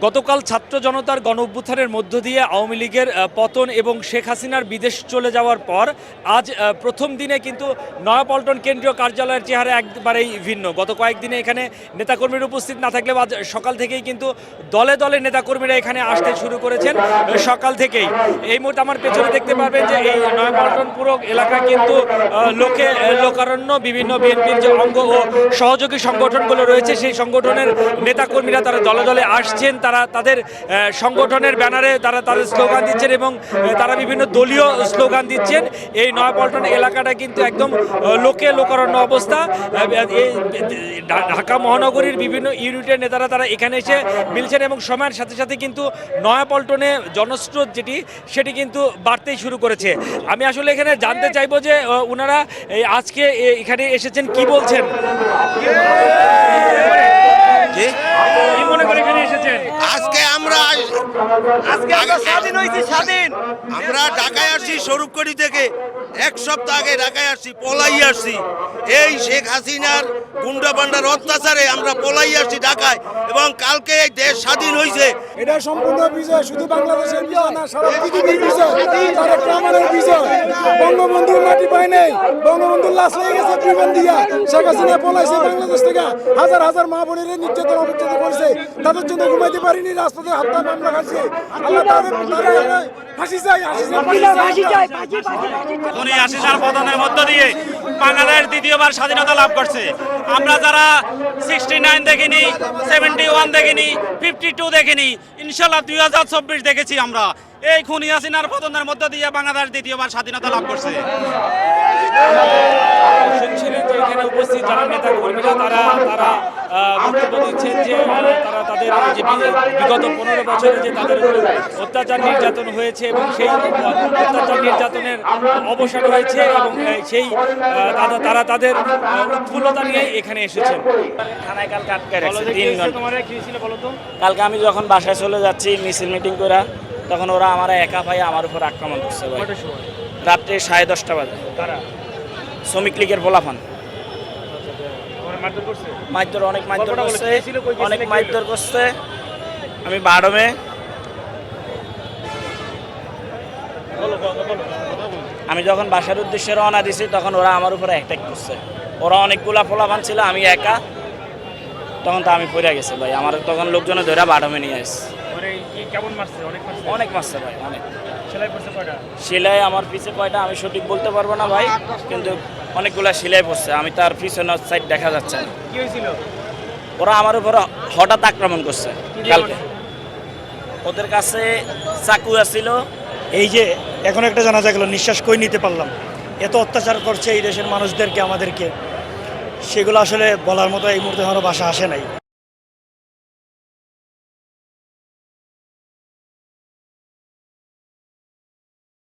গতকাল ছাত্র জনতার গণঅভ্যুত্থানের মধ্য দিয়ে আওয়ামী লীগের পতন এবং শেখ হাসিনার বিদেশ চলে যাওয়ার পর আজ প্রথম দিনে কিন্তু নয়াপল্টন কেন্দ্রীয় কার্যালয়ের চেহারা একবারেই ভিন্ন। গত কয়েকদিনে এখানে নেতাকর্মীর উপস্থিত না থাকলেও আজ সকাল থেকেই কিন্তু দলে দলে নেতাকর্মীরা এখানে আসতে শুরু করেছেন সকাল থেকেই। এই মুহূর্তে আমার পেছনে দেখতে পারবেন যে এই নয়াপল্টন পুরো এলাকা কিন্তু লোকারণ্য। বিভিন্ন বিএনপির যে অঙ্গ ও সহযোগী সংগঠনগুলো রয়েছে সেই সংগঠনের নেতাকর্মীরা তারা দলে দলে আসছেন। তারা তাদের সংগঠনের ব্যানারে তারা তাদের স্লোগান দিচ্ছেন এবং তারা বিভিন্ন দলীয় স্লোগান দিচ্ছেন। এই নয়াপল্টন এলাকাটা কিন্তু একদম লোকারণ্য অবস্থা। ঢাকা মহানগরীর বিভিন্ন ইউনিটের নেতারা তারা এখানে এসে মিলছেন এবং সময়ের সাথে সাথে কিন্তু নয়াপল্টনে জনস্রোত সেটি কিন্তু বাড়তেই শুরু করেছে। আমি আসলে এখানে জানতে চাইবো যে ওনারা আজকে এখানে এসেছেন কি বলছেন, কি মনে করে এখানে এসেছেন? আজকে আমরা ঢাকায় আসছি, স্বরূপকড়ি থেকে এক সপ্তাহ আগে ঢাকায় আসছি, পলাই আসছি। এই শেখ হাসিনার গুন্ডা পান্ডার অত্যাচারে আমরা পলাই আসছি ঢাকায়, এবং কালকে এই দেশ স্বাধীন হয়েছে। এটা সম্পূর্ণ বিজয়, শুধু বাংলাদেশের বিজয় না, সারা পৃথিবীর বিজয়, তারেক রহমানের বিজয়। বঙ্গবন্ধুর মাটি পায় নাই, বঙ্গবন্ধুর লাশ লেগে গেছে বিমান দিয়া। শেখ হাসিনা পলাইছে বাংলাদেশ থেকে, হাজার হাজার মা বোনের নির্যাতন অপর্যাপ্ত করেছে, তাদের জন্য ঘুমাইতে পারিনি, রাজপথে হত্যা মামলা খাচ্ছে। আল্লাহ তাদের ফাঁসি চাই, হাসিনার পতনের মধ্য দিয়ে বাংলাদেশ দ্বিতীয়বার স্বাধীনতা লাভ করছে। আমরা যারা 69 দেখিনি, 71 দেখিনি, 52 দেখিনি, ইনশাল্লাহ 2024 দেখেছি। আমরা এই খুনি হাসিনার পতনের মধ্য দিয়ে বাংলাদেশ দ্বিতীয়বার স্বাধীনতা লাভ করছে। শুনছিলেন যে এখানে উপস্থিত যারা নেতা কর্মীরা তারা বক্তব্য দিচ্ছেন যে তারা তাদের যে বিগত 15 বছরে যে তাদের অত্যাচার নির্যাতন হয়েছে এবং সেই অত্যাচার নির্যাতনের অবসান হয়েছে এবং সেই তারা তাদের উৎফুল্লতা নিয়ে এখানে এসেছেন। থানায় কালকে আটকে রাখছে 3 ঘন্টা। তোমার কি ছিল বলো তো? কালকে আমি যখন বাসায় চলে যাচ্ছি মিছিল মিটিং করে, তখন ওরা আমার একা পাই আমার উপর আক্রমণ করছে ভাই। রাত্রে 10:30 বাজে। শ্রমিক লীগের পোলাফান মারধর, অনেক মারধর করছে, অনেক মারধর করছে। আমি বারমে আমি যখন বাসার উদ্দেশ্যে রওনা দিছি তখন ওরা আমার উপরে অ্যাটাক করছে। ওরা অনেকগুলা পোলাফান ছিল, আমি একা। তখন তো আমি পড়ে গেছি ভাই, আমার তখন লোকজনে ধরে বারমে নিয়ে আসছে। অনেক মারছে ভাই, অনেক। সেলাই আমার পিছে কয়টা আমি সঠিক বলতে পারবো না ভাই, কিন্তু অনেকগুলা সেলাই পড়ছে। আমি তার পিছনের সাইড দেখা যাচ্ছে না। কি হয়েছিল? ওরা আমার উপর হঠাৎ আক্রমণ করছে কালকে। ওদের কাছে চাকু আছিল। এই যে এখন একটা জানা গেল, নিঃশ্বাস কই নিতে পারলাম। এত অত্যাচার করছে এই দেশের মানুষদেরকে, আমাদেরকে, সেগুলো আসলে বলার মতো এই মুহূর্তে আমার ভাষা আসে নাই।